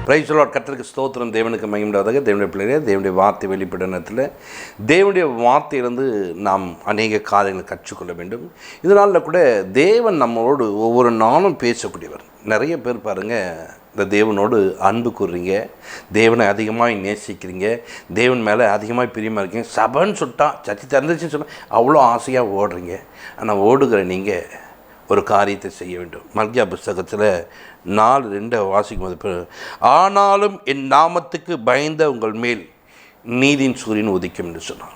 Praise the Lord. கர்த்தருக்கு ஸ்தோத்திரம். தேவனுக்கு மகிமையுண்டாவதாக. தேவனுடைய பிள்ளைகளே, தேவனுடைய வார்த்தை வெளிப்படத்தில் தேவனுடைய வார்த்தையிலிருந்து நாம் அநேக காரியங்களை கற்றுக்கொள்ள வேண்டும். இதனால் கூட தேவன் நம்மளோடு ஒவ்வொரு நாளும் பேசக்கூடியவர். நிறைய பேர் பாருங்கள், இந்த தேவனோடு அன்பு கூறுறீங்க, தேவனை அதிகமாக நேசிக்கிறீங்க, தேவன் மேலே அதிகமாக பிரியமாக இருக்கீங்க. சபைன்னு சொல்லிட்டா, சர்ச்சை திறந்துச்சுன்னு சொன்னால் அவ்வளோ ஆசையாக ஓடுறீங்க. ஆனால் ஓடுகிற நீங்கள் ஒரு காரியத்தை செய்ய வேண்டும். மல்கியா புஸ்தகத்தில் 4:2 வாசிக்கும் போது, ஆனாலும் என் நாமத்துக்கு பயந்த உங்கள் மேல் நீதியின் சூரியன் உதிக்கும் என்று சொன்னார்.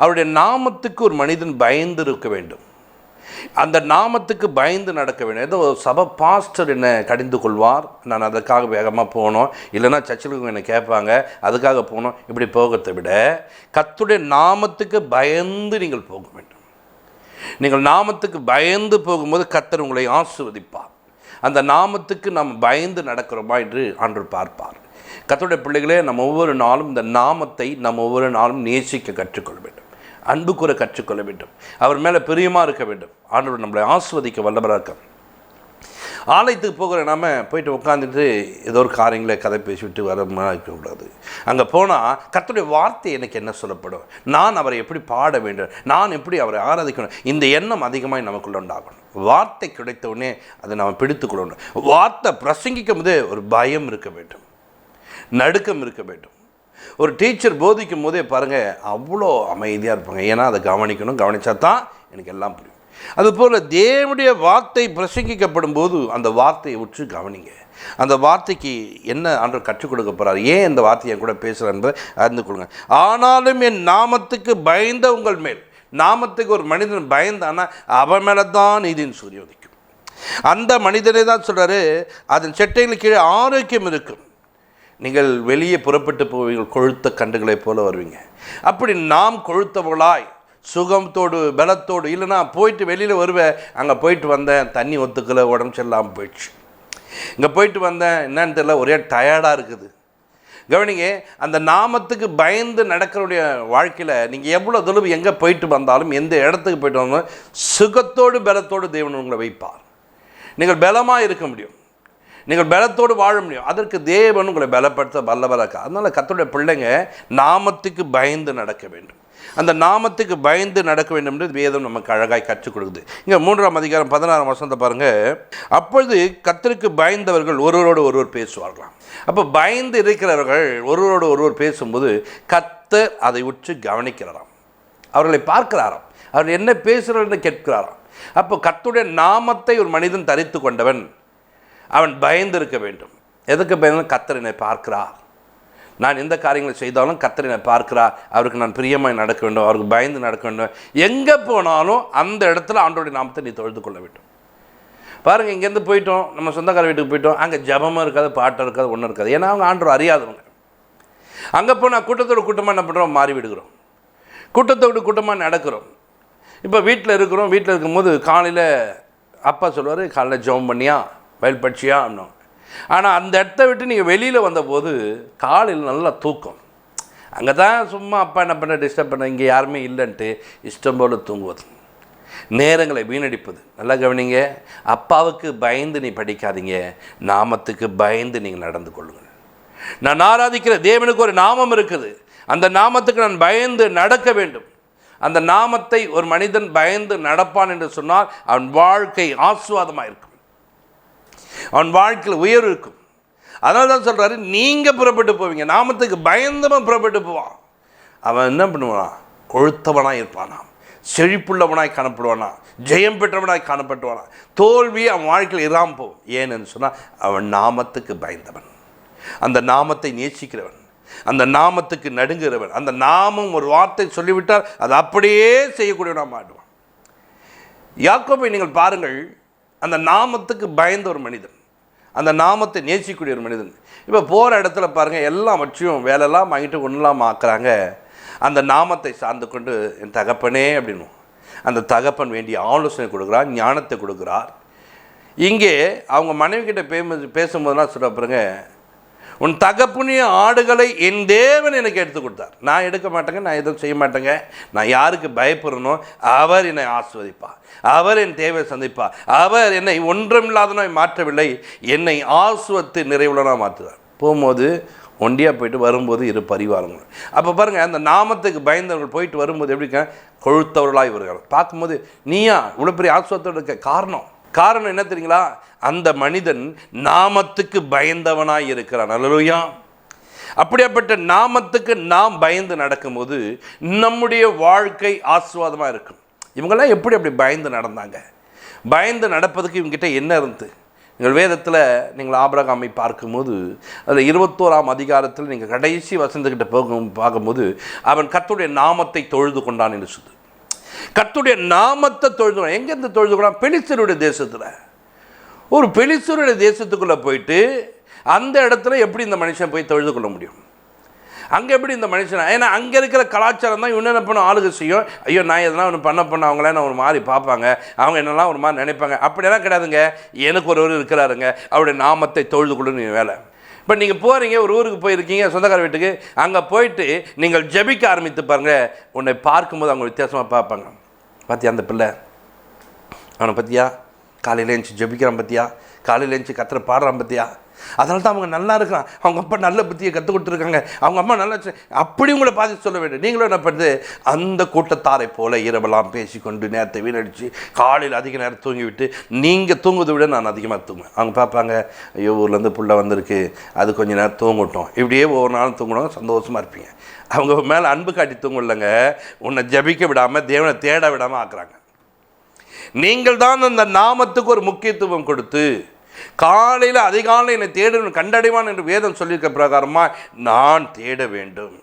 அவருடைய நாமத்துக்கு ஒரு மனிதன் பயந்து இருக்க வேண்டும். அந்த நாமத்துக்கு பயந்து நடக்க வேண்டும். ஏதோ சபை பாஸ்டர் என்னை கடிந்து கொள்வார், நான் அதுக்காக வேகமாக போகணும், இல்லைன்னா சர்ச்சில் என்னை கேட்பாங்க அதுக்காக போகணும், இப்படி போகிறதை விட கர்த்தருடைய நாமத்துக்கு பயந்து நீங்கள் போக வேண்டும். நீங்கள் நாமத்துக்கு பயந்து போகும்போது கர்த்தர் உங்களை ஆசீர்வதிப்பார். அந்த நாமத்துக்கு நாம் பயந்து நடக்கிறோமா என்று ஆண்டவர் பார்ப்பார். கர்த்தருடைய பிள்ளைகளே, நம்ம ஒவ்வொரு நாளும் இந்த நாமத்தை நம்ம ஒவ்வொரு நாளும் நேசிக்க கற்றுக்கொள்ள வேண்டும், அன்பு கூற கற்றுக்கொள்ள வேண்டும், அவர் மேலே பிரியமாக இருக்க வேண்டும். ஆண்டவர் நம்மளை ஆசீர்வதிக்க வல்லவராக இருக்க. ஆலயத்துக்கு போகிற நாம் போயிட்டு உட்காந்துட்டு ஏதோ ஒரு காரியங்களை கதை பேசிவிட்டு வர இருக்கக்கூடாது. அங்கே போனால் கர்த்தருடைய வார்த்தை எனக்கு என்ன சொல்லப்படும், நான் அவரை எப்படி பாட வேண்டும், நான் எப்படி அவரை ஆராதிக்கணும், இந்த எண்ணம் அதிகமாக நமக்குள்ள உண்டாகணும். வார்த்தை கிடைத்தவுடனே அதை நாம் பிடித்துக்கொள்ளணும். வார்த்தை பிரசங்கிக்கும் போதே ஒரு பயம் இருக்க வேண்டும், நடுக்கம் இருக்க வேண்டும். ஒரு டீச்சர் போதிக்கும் போதே பாருங்கள் அவ்வளோ அமைதியாக இருப்பாங்க. ஏன்னா அதை கவனிக்கணும், கவனித்தா தான் எனக்கு எல்லாம் புரியும். அதுபோல் தேவனுடைய வார்த்தை பிரசங்கிக்கப்படும் போது அந்த வார்த்தையை உற்று கவனிங்க. அந்த வார்த்தைக்கு என்ன ஆண்டவர் கற்றுக் கொடுக்க போகிறார், ஏன் இந்த வார்த்தையை கூட பேசுகிறார் என்பதை அறிந்து கொள்ளுங்கள். ஆனாலும் என் நாமத்துக்கு பயந்த உங்கள் மேல், நாமத்துக்கு ஒரு மனிதன் பயந்தானா அவன் மேலே தான் நீதியின் சூரியன் உதிக்கும். அந்த மனிதனை தான் சொல்கிறாரு, அதன் செட்டைகளுக்கு கீழே ஆரோக்கியம் இருக்கும். நீங்கள் வெளியே புறப்பட்டு போவீர்கள், கொழுத்த கண்டுகளைப் போல வருவீங்க. அப்படி நாம் கொழுத்தவர்களாய் சுகத்தோடு பலத்தோடு இல்லைனா போயிட்டு வெளியில் வருவேன், அங்கே போயிட்டு வந்தேன் தண்ணி ஒத்துக்கலை, உடம்பு சரியில்லாமல் போயிடுச்சு, இங்கே போயிட்டு வந்தேன் என்னன்னு தெரியல, ஒரே டயர்டாக இருக்குது. கவனிங்க, அந்த நாமத்துக்கு பயந்து நடக்கிறவுடைய வாழ்க்கையில் நீங்கள் எவ்வளோ தூரம் எங்கே போயிட்டு வந்தாலும், எந்த இடத்துக்கு போயிட்டு வந்தாலும் சுகத்தோடு பலத்தோடு தேவன் உங்களை வைப்பார். நீங்கள் பலமாக இருக்க முடியும், நீங்கள் பலத்தோடு வாழ முடியும். அதற்கு தேவன் உங்களை பலப்படுத்த வல்லவராக. அதனால் கர்த்தருடைய பிள்ளைங்க நாமத்துக்கு பயந்து நடக்க வேண்டும். அந்த நாமத்துக்கு பயந்து நடக்க வேண்டும் என்று வேதம் நமக்கு அழகாய் கற்றுக் கொடுக்குது. இங்கே 3ஆம் அதிகாரம் 16ஆம் வசனத்தை பாருங்கள். அப்பொழுது கர்த்தருக்கு பயந்தவர்கள் ஒருவரோடு ஒருவர் பேசுவார்களாம். அப்போ பயந்து இருக்கிறவர்கள் ஒருவரோடு ஒருவர் பேசும்போது கர்த்தர் அதை உற்று கவனிக்கிறாராம், அவர்களை பார்க்கிறாராம், அவர்கள் என்ன பேசுகிறார்கள் கேட்கிறாராம். அப்போ கர்த்தருடைய நாமத்தை ஒரு மனிதன் தரித்து கொண்டவன் அவன் பயந்து இருக்க வேண்டும். எதுக்கு பயந்து? கர்த்தர் என்னை பார்க்கிறார், நான் எந்த காரியங்களை செய்தாலும் கர்த்தர் என்னை பார்க்கிறார், அவருக்கு நான் பிரியமாக நடக்க வேண்டும், அவருக்கு பயந்து நடக்க வேண்டும். எங்கே போனாலும் அந்த இடத்துல ஆண்டவருடைய நாமத்தை நீ தொழுது கொள்ள வேண்டும். பாருங்கள், இங்கேருந்து போயிட்டோம், நம்ம சொந்தக்கார வீட்டுக்கு போயிட்டோம், அங்கே ஜபமும் இருக்காது, பாட்டம் இருக்காது, ஒன்றும் இருக்காது. ஏன்னா அவங்க ஆண்டவர் அறியாதவங்க. அங்கே போனால் கூட்டத்தோடு கூட்டமாக என்ன பண்ணுறோம், மாறி விடுகிறோம், கூட்டத்தோடு கூட்டமாக நடக்கிறோம். இப்போ வீட்டில் இருக்கிறோம், வீட்டில் இருக்கும்போது காலையில் அப்பா சொல்லுவார், காலையில் ஜெபம் பண்ணியா, வயல் பட்சியா அப்படின்னோம். ஆனால் அந்த இடத்த விட்டு நீங்கள் வெளியில் வந்தபோது காலையில் நல்லா தூக்கம். அங்கே தான் சும்மா அப்பா என்ன பண்ண டிஸ்டர்ப் பண்ண, இங்கே யாருமே இல்லைன்ட்டு இஷ்டம் போல் தூங்குவது, நேரங்களை வீணடிப்பது. நல்லா கவனிங்க, அப்பாவுக்கு பயந்து நீ படிக்காதீங்க, நாமத்துக்கு பயந்து நீங்கள் நடந்து கொள்ளுங்கள். நான் ஆராதிக்கிற தேவனுக்கு ஒரு நாமம் இருக்குது, அந்த நாமத்துக்கு நான் பயந்து நடக்க வேண்டும். அந்த நாமத்தை ஒரு மனிதன் பயந்து நடப்பான் என்று சொன்னால் அவன் வாழ்க்கை ஆசீர்வாதமாக இருக்கும், அவன் வாழ்க்கையில் உயர்வு இருக்கும். அதனால தான் சொல்கிறாரு, நீங்கள் புறப்பட்டு போவீங்க, நாமத்துக்கு பயந்தவன் புறப்பட்டு போவான். அவன் என்ன பண்ணுவான், கொழுத்தவனாக இருப்பானாம், செழிப்புள்ளவனாய் காணப்படுவானா, ஜெயம் பெற்றவனாய் காணப்பட்டுவானா, தோல்வி அவன் வாழ்க்கையில் இராமல் போகும். ஏன்னு சொன்னால் அவன் நாமத்துக்கு பயந்தவன், அந்த நாமத்தை நேசிக்கிறவன், அந்த நாமத்துக்கு நடுங்குகிறவன். அந்த நாமம் ஒரு வார்த்தை சொல்லிவிட்டால் அது அப்படியே செய்யக்கூடியவனாக மாட்டுவான். யாக்கோபை நீங்கள் பாருங்கள், அந்த நாமத்துக்கு பயந்த ஒரு மனிதன், அந்த நாமத்தை நேசிக்கூடிய ஒரு மனிதன். இப்போ போகிற இடத்துல பாருங்கள், எல்லாம் வச்சியும் வேலையெல்லாம் வாங்கிட்டு ஒன்றுலாம் ஆக்குறாங்க. அந்த நாமத்தை சார்ந்து கொண்டு என் தகப்பனே அப்படின்னு அந்த தகப்பன் வேண்டிய ஆலோசனை கொடுக்குறார், ஞானத்தை கொடுக்குறார். இங்கே அவங்க மனைவி கிட்ட பேசும்போதெல்லாம் சொல்ல பாருங்க, உன் தகப்பனிய ஆடுகளை என் தேவன் எனக்கு எடுத்து கொடுத்தார். நான் எடுக்க மாட்டேங்க, நான் எதுவும் செய்ய மாட்டேங்க, நான் யாருக்கு பயப்படணும், அவர் என்னை ஆசீர்வதிப்பார், அவர் என் தேவை சந்திப்பார், அவர் என்னை ஒன்றுமில்லாதனாய் மாற்றவில்லை, என்னை ஆசீர்வதித்து நிறைவுள்ளனாக மாற்றுவார். போகும்போது ஒண்டியாக போயிட்டு வரும்போது இரு பரிவாரங்கள். அப்போ பாருங்கள், அந்த நாமத்துக்கு பயந்தவர்கள் போயிட்டு வரும்போது எப்படிங்க கொழுத்தவர்களாக இவர்கள் பார்க்கும்போது நீயா இவ்வளோ பெரிய ஆசுவத்தோடு இருக்க காரணம் என்ன தெரியுங்களா? அந்த மனிதன் நாமத்துக்கு பயந்தவனாய் இருக்கிறான். அல்லேலூயா. அப்படியாப்பட்ட நாமத்துக்கு நாம் பயந்து நடக்கும்போது நம்முடைய வாழ்க்கை ஆசீர்வாதமாக இருக்கும். இவங்கெல்லாம் அப்படி பயந்து நடந்தாங்க? பயந்து நடப்பதுக்கு இவங்ககிட்ட என்ன இருந்தது? நீங்கள் வேதத்தில் நீங்கள் ஆபிரகாமை பார்க்கும்போது அதில் 21ஆம் அதிகாரத்தில் நீங்கள் கடைசி வசனத்துக்கிட்ட பார்க்கும்போது அவன் கர்த்தருடைய நாமத்தை தொழுது கொண்டான் என்று சொல்லுது. கர்த்தருடைய நாமத்தை தொழுது கொண்டான். எங்கேருந்து தொழுது கொண்டான்? பெலிஸ்தருடைய தேசத்தில். ஒரு பெலிஸ்தருடைய தேசத்துக்குள்ளே போயிட்டு அந்த இடத்துல எப்படி இந்த மனுஷன் போய் தொழுது கொள்ள முடியும்? அங்கே எப்படி இந்த மனுஷன்? ஏன்னா அங்கே இருக்கிற கலாச்சாரம் தான் இவன் என்ன பண்ண ஆளுக செய்யும். ஐயோ, நான் எதனா ஒன்று பண்ண அவங்கள நான் ஒரு மாதிரி பார்ப்பாங்க, அவங்க என்னெல்லாம் ஒரு மாதிரி நினைப்பாங்க. அப்படியெல்லாம் கிடையாதுங்க. எனக்கு ஒருவர் இருக்கிறாருங்க, அவருடைய நாமத்தை தொழுது கொள்ளுன்னு வேலை. இப்போ நீங்கள் போகிறீங்க, ஒரு ஊருக்கு போயிருக்கீங்க, சொந்தக்கார வீட்டுக்கு, அங்கே போயிட்டு நீங்கள் ஜெபிக்க ஆரம்பித்து பாருங்கள். உன்னை பார்க்கும்போது அவங்க வித்தியாசமாக பார்ப்பாங்க. பார்த்தியா அந்த பிள்ளை, அவனை பற்றியா காலையில் எழுந்துச்சி ஜெபிக்கிறான், பற்றியா காலையில் எழுந்துச்சி கத்திர பாடுறான், பற்றியா அதனால தான் அவங்க நல்லா இருக்கிறான், அவங்க அப்பா நல்ல புத்தியை கற்றுக் கொடுத்துருக்காங்க, அவங்க அம்மா நல்லா. அப்படி உங்களை பார்த்து சொல்ல வேண்டும். நீங்களும் என்ன பண்ணுறது? அந்த கூட்டத்தாரை போல இரவெல்லாம் பேசிக்கொண்டு நேரத்தை வீணடிச்சு காலையில் அதிக நேரம் தூங்கிவிட்டு நீங்கள் தூங்குவதை விட நான் அதிகமாக தூங்குவேன். அவங்க பார்ப்பாங்க, ஐயோ ஊர்லேருந்து புள்ள வந்திருக்கு, அது கொஞ்சம் நேரம் தூங்கட்டும். இப்படியே ஒவ்வொரு நாளும் தூங்கணும், சந்தோஷமாக இருப்பீங்க. அவங்க மேலே அன்பு காட்டி தூங்கலைங்க, உன்னை ஜபிக்க விடாமல் தேவனை தேட விடாமல் ஆக்குறாங்க. நீங்கள் தான் அந்த நாமத்துக்கு ஒரு முக்கியத்துவம் கொடுத்து காலையில் அதிகாலை என்னை தேட கண்டடைவான் என்று வேதம் சொல்லியிருக்க பிரகாரமாக நான் தேட வேண்டும்,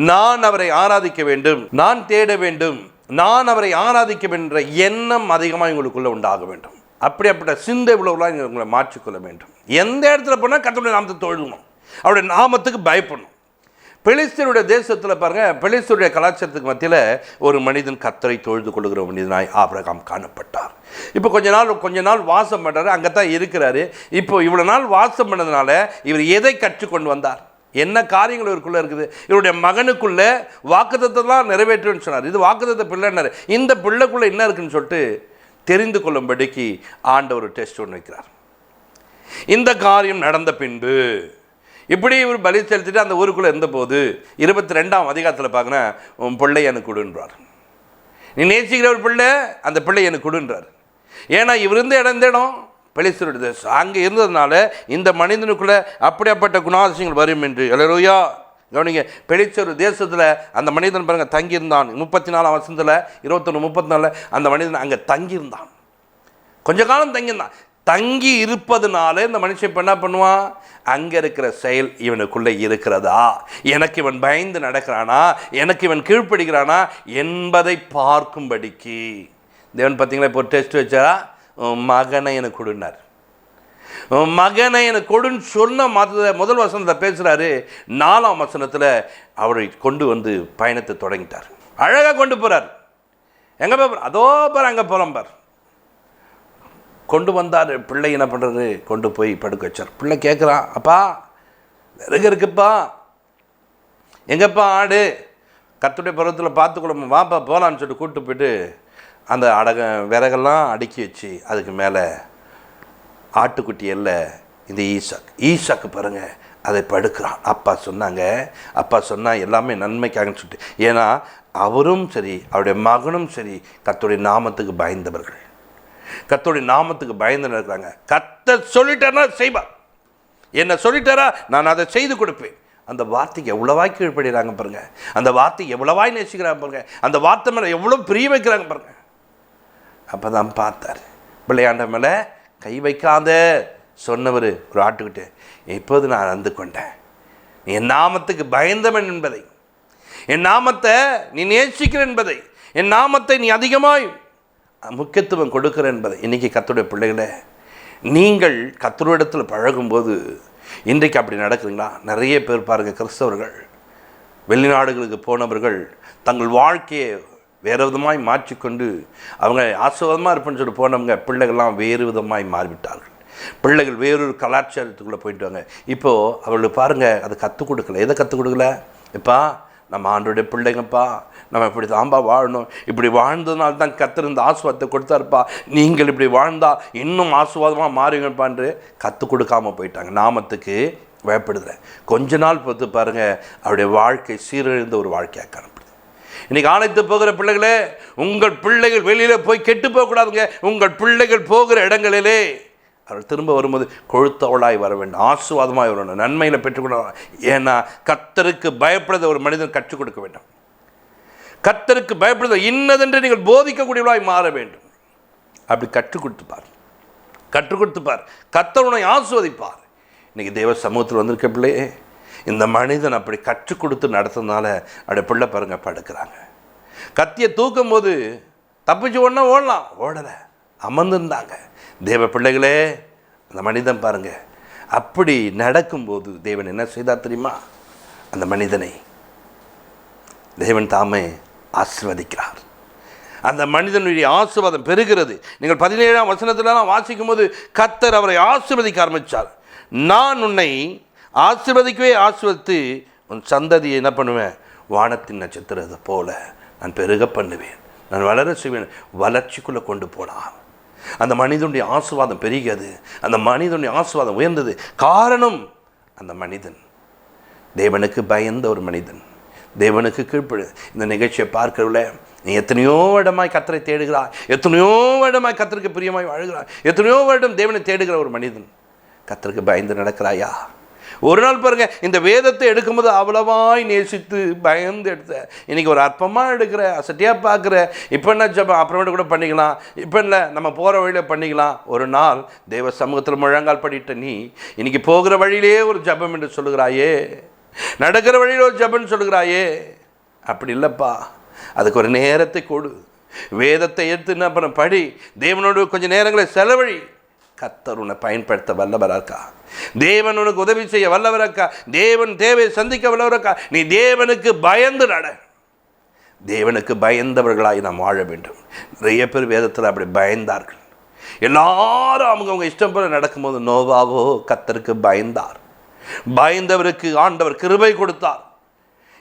நான் அவரை ஆராதிக்க வேண்டும், நான் தேட வேண்டும், நான் அவரை ஆராதிக்க வேண்டும் என்ற எண்ணம் அதிகமாக உங்களுக்குள்ளே உண்டாக வேண்டும். அப்படிப்பட்ட சிந்தை உள்ளவர்களாக உங்களை மாற்றிக்கொள்ள வேண்டும். எந்த இடத்துல போனால் கர்த்தருடைய நாமத்தை தொழுகணும், அவருடைய நாமத்துக்கு பயப்படணும். பெலிஸ்தருடைய தேசத்தில் பாருங்கள், பெலிஸ்தருடைய கலாச்சாரத்துக்கு மத்தியில் ஒரு மனிதன் கர்த்தரை தொழுது கொள்கிற மனிதனாய் ஆபிரகாம் காணப்பட்டார். இப்போ கொஞ்ச நாள் வாசம் பண்ணுறாரு, அங்கே தான் இருக்கிறாரு. இப்போ இவ்வளோ நாள் வாசம் பண்ணதுனால இவர் எதை கற்றுக்கொண்டு வந்தார்? என்ன காரியங்கள் இவருக்குள்ளே இருக்குது? இவருடைய மகனுக்குள்ளே வாக்குத்தத்தம்லாம் நிறைவேற்றுன்னு சொன்னார். இது வாக்குத்தத்த பிள்ளைன்னாரு. இந்த பிள்ளைக்குள்ளே என்ன இருக்குன்னு சொல்லிட்டு தெரிந்து கொள்ளும்படிக்கு ஆண்டவர் டெஸ்ட் ஒன்று வைக்கிறார். இந்த காரியம் நடந்த பின்பு இப்படி இவர் பலி செலுத்திட்டு அந்த ஊருக்குள்ளே இருந்தபோது 22ஆம் அதிகாரத்தில் பார்க்குறேன், உன் பிள்ளை எனக்கு கொடுன்றார். நீ நேசிக்கிற ஒரு பிள்ளை, அந்த பிள்ளை எனக்கு கொடுன்றார். ஏன்னா இவர் இருந்த இடம் பெலிஸ்தருடைய தேசம். அங்கே இருந்ததுனால இந்த மனிதனுக்குள்ளே அப்படிப்பட்ட குணாதிசயங்கள் வரும் என்று. அல்லேலூயா. கவனிங்க, பெலிஸ்தர் தேசத்தில் அந்த மனிதன் பாருங்கள் தங்கியிருந்தான். 34ஆம் வசனத்தில் 21-34 அந்த மனிதன் அங்கே தங்கியிருந்தான். கொஞ்ச காலம் தங்கியிருந்தான். தங்கி இருப்பதுனால இந்த மனுஷன் இப்போ என்ன பண்ணுவான்? அங்கே இருக்கிற செயல் இவனுக்குள்ளே இருக்கிறதா, எனக்கு இவன் பயந்து நடக்கிறானா, எனக்கு இவன் கீழ்ப்படுகிறானா என்பதை பார்க்கும்படிக்கு தேவன் பார்த்தீங்களா இப்போ டெஸ்ட் வச்சாரா? மகனை எனக்கு கொடுனார். மகனை எனக்கு கொடுன்னு சொன்ன முதல் வசனத்தில் பேசுகிறாரு. 4ஆம் வசனத்தில் அவரை கொண்டு வந்து பயணத்தை தொடங்கிட்டார். அழகாக கொண்டு போகிறார். எங்கே போய் அதோ பார், அங்கே போகிறோம் பார். கொண்டு வந்தார். பிள்ளை என்ன பண்ணுறது? கொண்டு போய் படுக்க வச்சார். பிள்ளை கேட்குறான், அப்பா விறகு இருக்குப்பா, எங்கப்பா ஆடு? கர்த்தருடைய பருவத்தில் பார்த்துக்கொள்ள வாப்பா போகலான்னு சொல்லிட்டு கூப்பிட்டு போயிட்டு அந்த விறகெல்லாம் அடுக்கி வச்சு அதுக்கு மேலே ஆட்டுக்குட்டி எல்லாம் இந்த ஈசாக்கு பாருங்கள் அதை படுக்கிறான். அப்பா சொன்னாங்க எல்லாமே நன்மைக்காகன்னு சொல்லிட்டு. ஏன்னா அவரும் சரி அவருடைய மகனும் சரி கர்த்தருடைய நாமத்துக்கு பயந்தவர்கள், கர்த்தருடைய நாமத்துக்கு பயந்து இருக்கிறாங்க. கர்த்தர் சொல்லிட்டாரா செய்வார், என்ன சொல்லிட்டாரா நான் அதை செய்து கொடுப்பேன். அந்த வார்த்தைக்கு எவ்வளவாய் கீழ்ப்படுகிறாங்க பாருங்க, அந்த வார்த்தைக்கு எவ்வளவாய் நேசிக்கிறாங்க பாருங்க, அந்த வார்த்தை மேலே எவ்வளோ பிரிய வைக்கிறாங்க பாருங்க. அப்போ தான் பார்த்தார், பிள்ளையாண்ட மேலே கை வைக்காத சொன்னவர் ஒரு ஆட்டுக்கிட்டு, இப்போது நான் அறிந்து கொண்டேன் நீ என் நாமத்துக்கு பயந்தவன் என்பதை, என் நாமத்தை நீ நேசிக்கிற என்பதை, என் நாமத்தை நீ அதிகமாய் முக்கியத்துவம் கொடுக்கிற என்பதை. இன்றைக்கி கர்த்தருடைய பிள்ளைகளை நீங்கள் கர்த்தரிடத்தில் பழகும்போது இன்றைக்கு அப்படி நடக்குதுங்களா? நிறைய பேர் பாருங்கள், கிறிஸ்தவர்கள் வெளிநாடுகளுக்கு போனவர்கள் தங்கள் வாழ்க்கையை வேறு விதமாய் மாற்றிக்கொண்டு அவங்க ஆசீர்வாதமாக இருப்பேன்னு சொல்லி போனவங்க பிள்ளைகள்லாம் வேறு விதமாய் மாறிவிட்டார்கள். பிள்ளைகள் வேறொரு கலாச்சாரத்துக்குள்ளே போயிட்டு வாங்க. இப்போது அவர்களுக்கு பாருங்கள், அதை கற்றுக் கொடுக்கல. எதை கற்றுக் கொடுக்கல? இப்போ நம்ம ஆண்டோடைய பிள்ளைங்கப்பா, நம்ம இப்படி தான்பா வாழணும், இப்படி வாழ்ந்ததுனால தான் கர்த்தர் இந்த ஆசீர்வாதத்தை கொடுத்தாருப்பா, நீங்கள் இப்படி வாழ்ந்தால் இன்னும் ஆசீர்வாதமாக மாறுங்கப்பான்று கற்றுக் கொடுக்காமல் போயிட்டாங்க. நாமத்துக்கு பயப்படுதுல. கொஞ்ச நாள் பொறுத்து பாருங்கள், அவருடைய வாழ்க்கை சீரழிந்த ஒரு வாழ்க்கையாக காணப்படுது. இன்றைக்கி அழைத்து போகிற பிள்ளைகளே, உங்கள் பிள்ளைகள் வெளியில் போய் கெட்டு போகக்கூடாதுங்க. உங்கள் பிள்ளைகள் போகிற இடங்களிலே அவர்கள் திரும்ப வரும்போது கொழுத்தவளாய் வர வேண்டும், ஆசீர்வாதமாய் வரணும், நன்மையில் பெற்றுக்கொள்ள. ஏன்னா கர்த்தருக்கு பயப்படுத ஒரு மனிதன் கற்றுக் கொடுக்க வேண்டும். கர்த்தருக்கு பயப்படுத இன்னதென்று நீங்கள் போதிக்கக்கூடியவளாய் மாற வேண்டும். அப்படி கற்றுக் கொடுத்துப்பார். கர்த்தர் உன்னை ஆசீர்வதிப்பார். இன்றைக்கி தேவ சமூகத்தில் வந்திருக்க பிள்ளையே, இந்த மனிதன் அப்படி கற்றுக் கொடுத்து நடத்துறதுனால அப்படியே பிள்ளை பாருங்க படுக்கிறாங்க. கத்தியை தூக்கும் போது தப்பிச்சு ஒன்றா ஓடலை, அமர்ந்துருந்தாங்க. தேவ பிள்ளைகளே, அந்த மனிதன் பாருங்க அப்படி நடக்கும்போது தேவன் என்ன செய்தார் தெரியுமா? அந்த மனிதனை தேவன் தாமே ஆசீர்வதிக்கிறார். அந்த மனிதனுடைய ஆசீர்வாதம் பெறுகிறது. நீங்கள் 17ஆம் வசனத்திலாம் வாசிக்கும் போது கர்த்தர் அவரை ஆசீர்வதிக்க ஆரம்பித்தார். நான் உன்னை ஆசீர்வதித்து உன் சந்ததியை என்ன பண்ணுவேன்? வானத்தின் நட்சத்திரத்தை போல நான் பெருக பண்ணுவேன், நான் வளர செய்வேன், வளர்ச்சிக்குள்ளே கொண்டு போனான். அந்த மனிதனுடைய ஆசீர்வாதம் பெருகியது. அந்த மனிதனுடைய ஆசீர்வாதம் உயர்ந்தது. காரணம், அந்த மனிதன் தேவனுக்கு பயந்த ஒரு மனிதன், தேவனுக்கு கீழ்ப்படு. இந்த நிகழ்ச்சியை பார்க்கவில்லை, நீ எத்தனையோ வருடமாய் கர்த்தரை தேடுகிறாய், எத்தனையோ வருடமாய் கர்த்தருக்கு பிரியமாய் வாழ்கிறாய், எத்தனையோ வருடம் தேவனை தேடுகிற ஒரு மனிதன் கர்த்தருக்கு பயந்து நடக்கிறாயா? ஒரு நாள் பாருங்க, இந்த வேதத்தை எடுக்கும்போது அவ்வளவாய் நேசித்து பயந்து எடுத்த, இன்றைக்கி ஒரு அற்பமாக எடுக்கிற, அசட்டியாக பார்க்குற, இப்போ என்ன ஜபம் அப்புறமேட்டு கூட பண்ணிக்கலாம், இப்போ இல்லை நம்ம போகிற வழியில் பண்ணிக்கலாம். ஒரு நாள் தேவ சமூகத்தில் முழங்கால் படிட்ட நீ இன்றைக்கி போகிற வழியிலே ஒரு ஜபம் என்று சொல்லுகிறாயே, நடக்கிற வழியில் ஒரு ஜபம்னு சொல்லுகிறாயே. அப்படி இல்லைப்பா, அதுக்கு ஒரு நேரத்தை கொடு. வேதத்தை எடுத்து என்ன பண்ண படி, தேவனோடு கொஞ்சம் நேரங்களை செலவழி. கர்த்தர் உன்னை பயன்படுத்த வல்லவராக்கா, தேவன் உனக்கு உதவி செய்ய வல்லவராக்கா, தேவன் தேவையை சந்திக்க வல்லவராக்கா. நீ தேவனுக்கு பயந்து நட. தேவனுக்கு பயந்தவர்களாய் நாம் வாழ வேண்டும். நிறைய பேர் வேதத்தில் அப்படி பயந்தார்கள். எல்லாரும் அவங்க இஷ்டம் போல நடக்கும்போது நோவாவோ கர்த்தருக்கு பயந்தார். பயந்தவருக்கு ஆண்டவர் கிருபை கொடுத்தார்.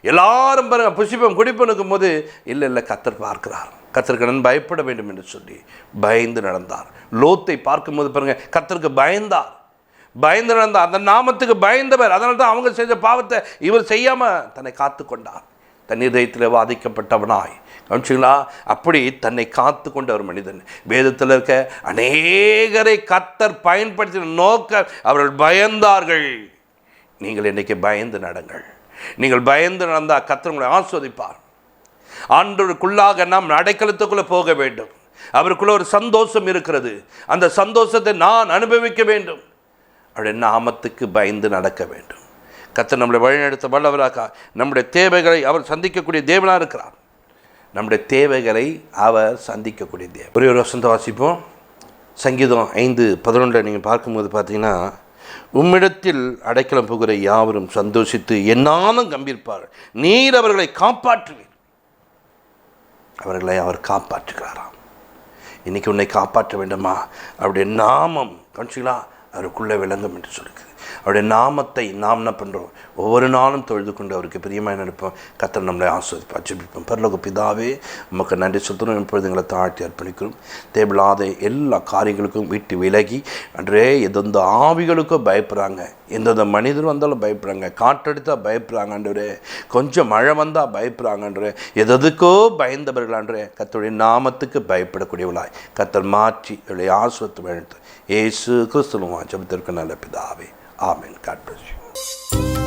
எல்லாரும் பாருங்க புசிப்பம் குடிப்பனுக்கும் போது இல்லை கர்த்தர் பார்க்கிறார், கர்த்தருக்கு பயப்பட வேண்டும் என்று சொல்லி பயந்து நடந்தார். லோத்தை பார்க்கும்போது பாருங்க கர்த்தருக்கு பயந்து நடந்தார். அந்த நாமத்துக்கு பயந்தவர். அதனால தான் அவங்க செஞ்ச பாவத்தை இவர் செய்யாமல் தன்னை காத்து கொண்டார். தன் இதயத்தில் வாதிக்கப்பட்டவனாய் கவனிச்சிங்களா? அப்படி தன்னை காத்து கொண்ட ஒரு மனிதன். வேதத்தில் இருக்க அநேகரை கர்த்தர் பயன்படுத்தின நோக்க அவர்கள் பயந்தார்கள். நீங்கள் இன்றைக்கி பயந்து நடங்கள். நீங்கள் பயந்து நடந்தால் கர்த்தர் உங்களை ஆஸ்வதிப்பார். ஆண்டவருக்குள்ளாக நாம் அடைக்கலத்துக்குள்ளே போக வேண்டும். அவருக்குள்ள ஒரு சந்தோஷம் இருக்கிறது. அந்த சந்தோஷத்தை நான் அனுபவிக்க வேண்டும். அவருடைய நாமத்துக்கு பயந்து நடக்க வேண்டும். கர்த்தர் நம்மளை வழிநடத்த வல்லவராக, நம்முடைய தேவைகளை அவர் சந்திக்கக்கூடிய தேவனாக இருக்கிறார். நம்முடைய தேவைகளை அவர் சந்திக்கக்கூடிய தேவன். ஒரே ஒரு வசனத்தை வாசிப்போம். சங்கீதம் 5:11 நீங்கள் பார்க்கும்போது பார்த்தீங்கன்னா, உம்மிடத்தில் அடைக்கலம் புகிற யாவரும் சந்தோஷித்து என்னாலும் கம்பீர்ப்பார், நீர் அவர்களை காப்பாற்றுவீர். அவர்களை அவர் காப்பாற்றுகிறாராம். இன்றைக்கி உன்னை காப்பாற்ற வேண்டுமா? அவருடைய நாமம் கட்சிகளா அவருக்குள்ளே விளங்கும் என்று சொல்லுது. அவருடைய நாமத்தை நாம் என்ன பண்ணுறோம்? ஒவ்வொரு நாளும் தொழுது கொண்டு அவருக்கு பிரியமாக நடப்போம். கர்த்தர் நம்மளை ஆசீர்வதிப்பார். ஜெபிப்போம். பரலோக பிதாவே, உமக்கு நன்றி சொல்கிறோம். இப்பொழுது எங்களை தாழ்த்தி அர்ப்பணிக்கிறோம். தேவையில்லாத எல்லா காரியங்களுக்கும் விட்டு விலகி அன்றே எந்தெந்த ஆவிகளுக்கும் பயப்படுறாங்க, எந்தெந்த மனிதர் வந்தாலும் பயப்படுறாங்க, காற்றடித்தால் பயப்படுறாங்க அன்றே, கொஞ்சம் மழை வந்தால் பயப்படுறாங்க அன்றே, எதுக்கோ பயந்தவர்கள் அன்றே, கர்த்தருடைய நாமத்துக்கு பயப்படக்கூடியவளாய் கர்த்தர் மாற்றி அவளை ஆசீர்வதித்து வழிநடத்து. இயேசு கிறிஸ்துவின் ஜெபத்திற்கு நல்ல பிதாவே, ஆமென். God bless you.